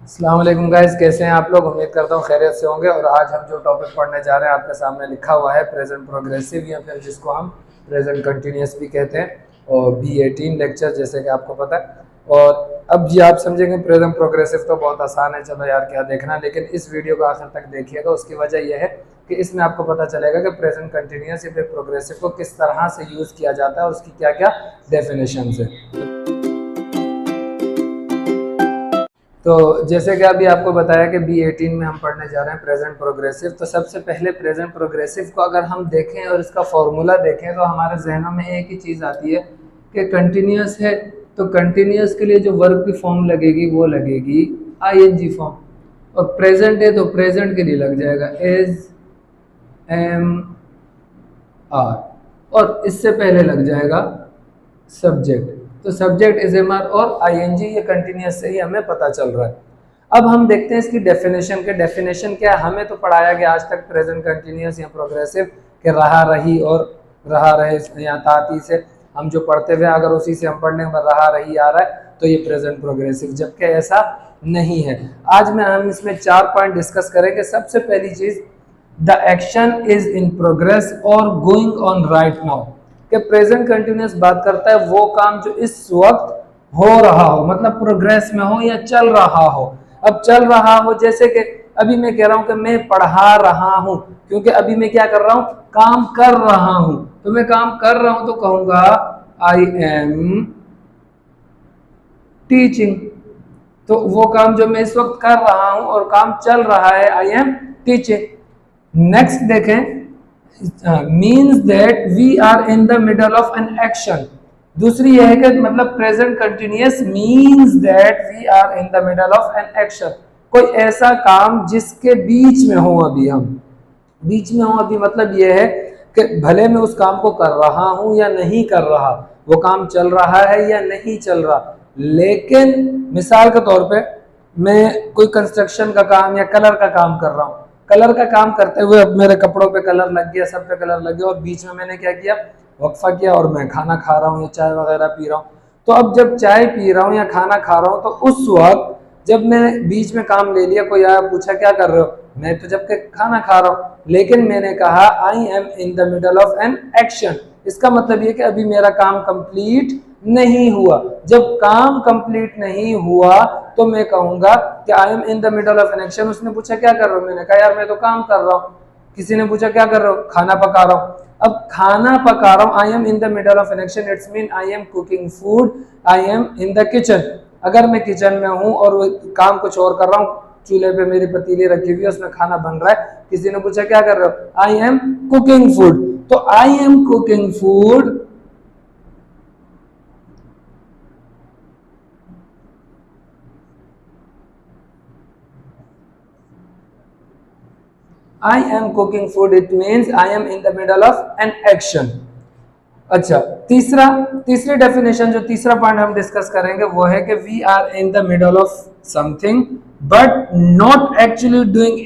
अस्सलाम वालेकुम गाइस, कैसे हैं आप लोग। उम्मीद करता हूँ खैरियत से होंगे। और आज हम जो टॉपिक पढ़ने जा रहे हैं आपके सामने लिखा हुआ है प्रेजेंट प्रोग्रेसिव या फिर जिसको हम प्रेजेंट कंटिन्यूस भी कहते हैं, और B18 लेक्चर जैसे कि आपको पता है। और अब जी आप समझेंगे प्रेजेंट प्रोग्रेसिव तो बहुत आसान है, चलो यार क्या देखना, लेकिन इस वीडियो को आखिर तक देखिएगा। उसकी वजह यह है कि इसमें आपको पता चलेगा कि प्रेजेंट कंटिन्यूस या फिर प्रोग्रेसिव को किस तरह से यूज़ किया जाता है और उसकी क्या क्या डेफिनेशन है। तो जैसे कि अभी आपको बताया कि B18 में हम पढ़ने जा रहे हैं प्रेजेंट प्रोग्रेसिव। तो सबसे पहले प्रेजेंट प्रोग्रेसिव को अगर हम देखें और इसका फॉर्मूला देखें तो हमारे जहनों में एक ही चीज़ आती है कि कंटिन्यूस है, तो कंटिन्यूस के लिए जो वर्ब की फॉर्म लगेगी वो लगेगी ING फॉर्म, और प्रेजेंट है तो प्रेजेंट के लिए लग जाएगा एज एम आर, और इससे पहले लग जाएगा सब्जेक्ट। तो सब्जेक्ट इज एम आर और ING, ये कंटिन्यूस से ही हमें पता चल रहा है। अब हम देखते हैं इसकी डेफिनेशन के डेफिनेशन क्या है। हमें तो पढ़ाया गया आज तक प्रेजेंट कंटिन्यूस या प्रोग्रेसिव के रहा रही और रहा रहे या ताती से हम जो पढ़ते हुए अगर उसी से हम पढ़ने में रहा रही आ रहा है तो ये प्रेजेंट प्रोग्रेसिव, जबकि ऐसा नहीं है। आज में हम इसमें 4 पॉइंट डिस्कस करेंगे। सबसे पहली चीज, the action is in progress और गोइंग ऑन राइट नाउ। कि प्रेजेंट कंटिन्यूस बात करता है वो काम जो इस वक्त हो रहा हो, मतलब प्रोग्रेस में हो या चल रहा हो। अब चल रहा हो जैसे कि अभी मैं कह रहा हूं कि मैं पढ़ा रहा हूं, क्योंकि अभी मैं क्या कर रहा हूं, काम कर रहा हूं। तो मैं काम कर रहा हूं तो कहूंगा आई एम टीचिंग। तो वो काम जो मैं इस वक्त कर रहा हूं और काम चल रहा है, आई एम टीचिंग। नेक्स्ट देखें, means that we are in the middle of an action. दूसरी यह है कि मतलब present continuous means that we are in the middle of an action, कोई ऐसा काम जिसके बीच में हो, अभी हम बीच में हो। अभी मतलब यह है कि भले मैं उस काम को कर रहा हूं या नहीं कर रहा, वो काम चल रहा है या नहीं चल रहा, लेकिन मिसाल के तौर पे मैं कोई कंस्ट्रक्शन का काम या कलर का काम कर रहा हूँ। कलर का काम करते हुए अब मेरे कपड़ों पे कलर लग गया, सब पे कलर लग गया, और बीच में मैंने क्या किया, वक्फा किया और मैं खाना खा रहा हूँ या चाय वगैरह पी रहा हूँ। तो अब जब चाय पी रहा हूँ या खाना खा रहा हूँ तो उस वक्त जब मैं बीच में काम ले लिया, कोई आया पूछा क्या कर रहे हो, मैं तो जब खाना खा रहा हूँ, लेकिन मैंने कहा I am in the middle of an action. इसका मतलब ये कि अभी मेरा काम कंप्लीट नहीं हुआ। जब काम कंप्लीट नहीं हुआ तो मैं कहूंगा कि I am in the middle of an action. उसने पूछा क्या कर रहे हो, मैंने कहा यार मैं तो काम कर रहा हूँ। किसी ने पूछा क्या कर रहे हो, खाना पका रहा हूँ। अब खाना पका रहा हूँ, I am in the middle of an action, it's mean I am cooking food, I am in the kitchen. अगर मैं किचन में हूँ और काम कुछ और कर रहा हूँ, चूल्हे पे मेरी पतीली रखी हुई है, उसमें खाना बन रहा है, किसी ने पूछा क्या कर रहे हो, आई एम कुकिंग फूड। तो I am cooking food I am cooking food, it means I am in the middle of an action. अच्छा, तीसरी डेफिनेशन, जो तीसरा पॉइंट हम डिस्कस करेंगे वो है कि we are in the middle of something but not actually doing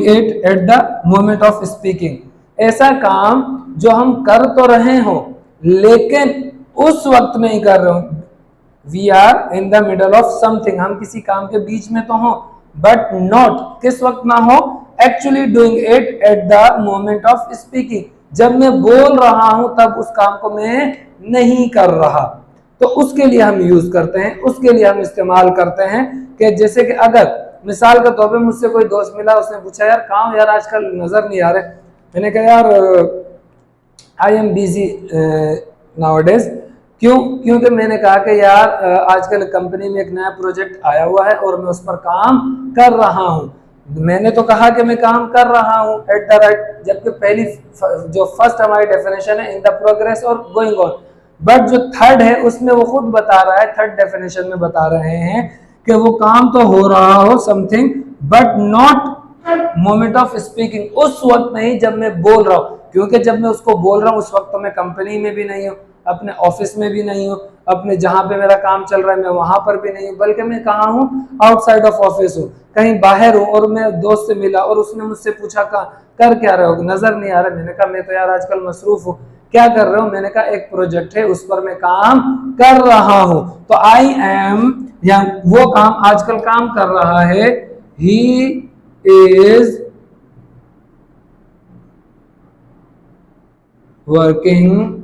it at the moment of speaking. ऐसा काम जो हम कर तो रहे हो लेकिन उस वक्त में ही कर रहे हो। We are in the middle of something, हम किसी काम के बीच में तो हो, बट नॉट, किस वक्त ना हो, actually doing it at the moment of speaking. जब मैं बोल रहा हूं तब उस काम को मैं नहीं कर रहा। तो उसके लिए हम यूज करते हैं, उसके लिए हम इस्तेमाल करते हैं कि जैसे कि अगर मिसाल के तौर पे मुझसे कोई दोस्त मिला, उसने पूछा यार कहाँ यार आजकल नजर नहीं आ रहे। मैंने कहा यार आई एम बिजी नाउअडेज। क्यों? क्योंकि मैंने कहा कि यार आजकल कंपनी में एक नया प्रोजेक्ट आया हुआ है और मैं उस पर काम कर रहा हूं। मैंने तो कहा कि मैं काम कर रहा हूं एट द राइट, जबकि पहली जो फर्स्ट हमारी डेफिनेशन है इन द प्रोग्रेस और गोइंग ऑन, बट जो थर्ड है उसमें वो खुद बता रहा है, थर्ड डेफिनेशन में बता रहे हैं कि वो काम तो हो रहा हो something but not moment of speaking, उस वक्त नहीं जब मैं बोल रहा हूं। क्योंकि जब मैं उसको बोल रहा हूं उस वक्त तो मैं कंपनी में भी नहीं हूं, अपने ऑफिस में भी नहीं हूँ, अपने जहां पे मेरा काम चल रहा है मैं वहां पर भी नहीं हूँ, बल्कि मैं कहाँ हूँ, आउटसाइड ऑफ ऑफिस हूँ, कहीं बाहर हूँ। और मैं दोस्त से मिला और उसने मुझसे पूछा कर क्या रहे हो, नजर नहीं आ रहा। मैंने कहा मैं तो यार आजकल मसरूफ हूँ। क्या कर रहे हो? मैंने कहा एक प्रोजेक्ट है, उस पर मैं काम कर रहा हूं। तो आई एम, या वो काम आजकल काम कर रहा है, he is working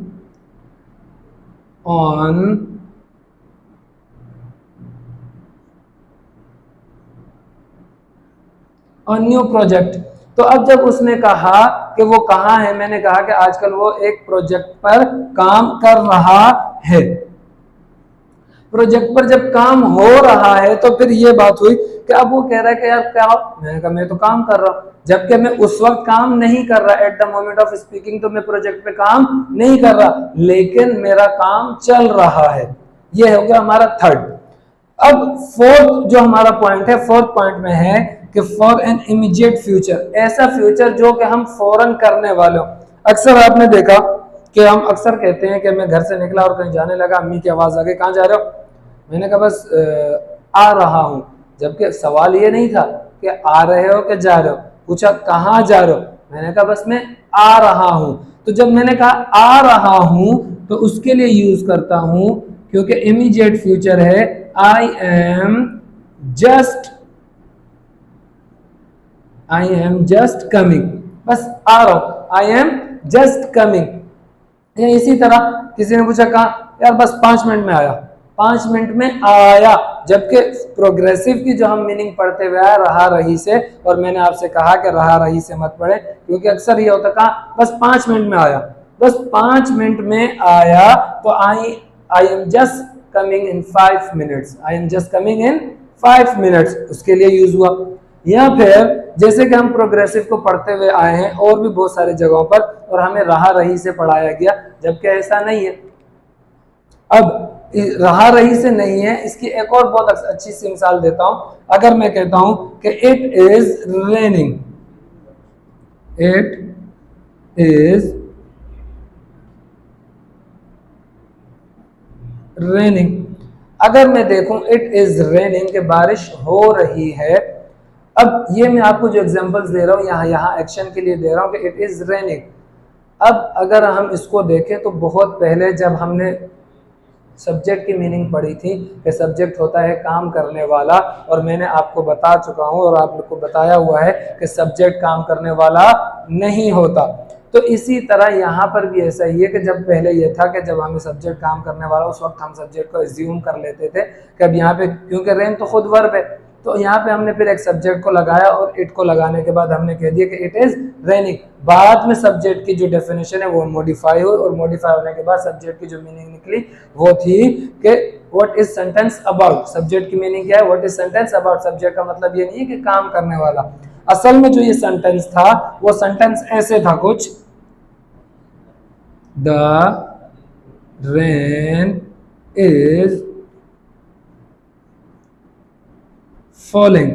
on new project. तो अब जब उसने कहा कि वो कहाँ है, मैंने कहा कि आजकल वो एक प्रोजेक्ट पर काम कर रहा है। प्रोजेक्ट पर जब काम हो रहा है तो फिर ये बात हुई कि अब वो कह रहा है कि यार क्या, मैंने कहा मैं तो काम कर रहा हूं, जबकि मैं उस वक्त काम नहीं कर रहा। Eight the moment of speaking तो मैं प्रोजेक्ट पे काम नहीं कर रहा, लेकिन मेरा काम चल रहा है। ये हो गया हमारा थर्ड। अब फोर्थ जो हमारा पॉइंट है, फोर्थ पॉइंट में है कि फॉर एन इमीडिएट फ्यूचर, ऐसा फ्यूचर जो कि हम फौरन करने वाले हो। अक्सर आपने देखा कि हम अक्सर कहते हैं कि मैं घर से निकला और कहीं जाने लगा, अम्मी की आवाज आ गई, कहाँ जा रहे हो? मैंने कहा बस आ रहा हूं, जबकि सवाल ये नहीं था कि आ रहे हो कि जा रहे हो। पूछा कहाँ जा रहे हो? मैंने कहा बस मैं आ रहा हूं। तो जब मैंने कहा आ रहा हूं तो उसके लिए यूज करता हूं, क्योंकि इमीडिएट फ्यूचर है, आई एम जस्ट कमिंग, बस आ रहा हूं, आई एम जस्ट कमिंग। या इसी तरह किसी ने पूछा कहा, यार बस 5 मिनट में आया, 5 मिनट में आया, जबकि प्रोग्रेसिव की जो हम मीनिंग पढ़ते हुए आए रहा रही से, और मैंने आपसे कहा कि रहा रही से मत पढ़े, क्योंकि अक्सर ये होता कहा बस 5 मिनट में आया, बस 5 मिनट में आया। तो I am just coming in 5 minutes, I am just coming in 5 minutes, उसके लिए यूज हुआ। या फिर जैसे कि हम प्रोग्रेसिव को पढ़ते हुए आए हैं और भी बहुत सारी जगहों पर, और हमें रहा रही से पढ़ाया गया, जबकि ऐसा नहीं है। अब रहा रही से नहीं है, इसकी एक और बहुत अच्छी सी मिसाल देता हूं। अगर मैं कहता हूं कि it is raining, it is raining, अगर मैं देखूं इट इज रेनिंग के बारिश हो रही है। अब ये मैं आपको जो एग्जांपल्स दे रहा हूं यहाँ एक्शन के लिए दे रहा हूं कि इट इज रेनिंग। अब अगर हम इसको देखें तो बहुत पहले जब हमने सब्जेक्ट की मीनिंग पढ़ी थी कि सब्जेक्ट होता है काम करने वाला, और मैंने आपको बता चुका हूं और आप लोग को बताया हुआ है कि सब्जेक्ट काम करने वाला नहीं होता। तो इसी तरह यहाँ पर भी ऐसा ही है कि जब पहले ये था कि जब हमें सब्जेक्ट काम करने वाला, उस वक्त हम सब्जेक्ट को एज्यूम कर लेते थे कि अब यहाँ पे क्योंकि रेन तो खुद वर्ब है, तो यहाँ पे हमने फिर एक सब्जेक्ट को लगाया और इट को लगाने के बाद हमने कह दिया कि इट इज रेनिंग। बाद में सब्जेक्ट की जो डेफिनेशन है वो मॉडिफाई हुई, और मॉडिफाई होने के बाद सब्जेक्ट की जो मीनिंग निकली वो थी कि what is sentence about. Subject की मीनिंग क्या है? What is sentence about. Subject का मतलब ये नहीं है कि काम करने वाला। असल में जो ये सेंटेंस था वो सेंटेंस ऐसे था कुछ, the rain is falling,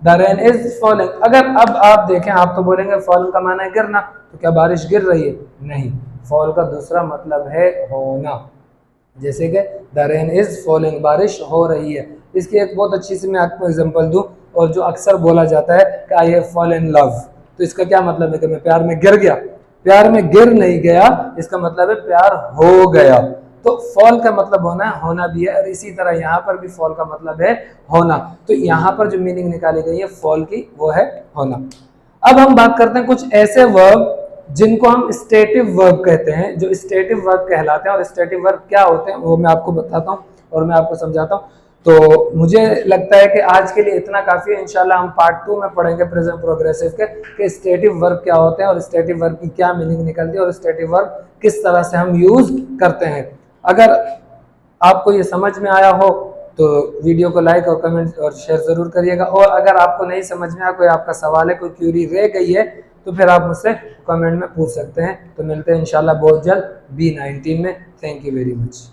the rain is falling. अगर अब आप देखें, आप तो बोलेंगे फॉल का माना है गिरना, तो क्या बारिश गिर रही है? नहीं, फॉल का दूसरा मतलब है होना। जैसे कि द रेन इज फॉलिंग, बारिश हो रही है। इसकी एक बहुत अच्छी सी मैं आपको एग्जांपल दूं, और जो अक्सर बोला जाता है कि I have fall in love, तो इसका क्या मतलब है कि मैं प्यार में गिर गया? प्यार में गिर नहीं गया, इसका मतलब है प्यार हो गया। तो फॉल का मतलब होना है, होना भी है, और इसी तरह यहाँ पर भी फॉल का मतलब है होना। तो यहाँ पर जो मीनिंग निकाली गई है फॉल की वो है होना। अब हम बात करते हैं कुछ ऐसे वर्ब जिनको हम स्टेटिव वर्ब कहते हैं, जो स्टेटिव वर्ब कहलाते हैं। और स्टेटिव वर्ब क्या होते हैं वो मैं आपको बताता हूँ और मैं आपको समझाता हूँ। तो मुझे लगता है कि आज के लिए इतना काफी है। इंशाल्लाह हम पार्ट 2 में पढ़ेंगे प्रेजेंट प्रोग्रेसिव के कि स्टेटिव वर्ब क्या होते हैं और स्टेटिव वर्ब की क्या मीनिंग निकलती है और स्टेटिव वर्ब किस तरह से हम यूज करते हैं। अगर आपको ये समझ में आया हो तो वीडियो को लाइक और कमेंट और शेयर जरूर करिएगा। और अगर आपको नहीं समझ में आया, कोई आपका सवाल है, कोई क्यूरी रह गई है, तो फिर आप मुझसे कमेंट में पूछ सकते हैं। तो मिलते हैं इंशाल्लाह बहुत जल्द B19 में। Thank you very much.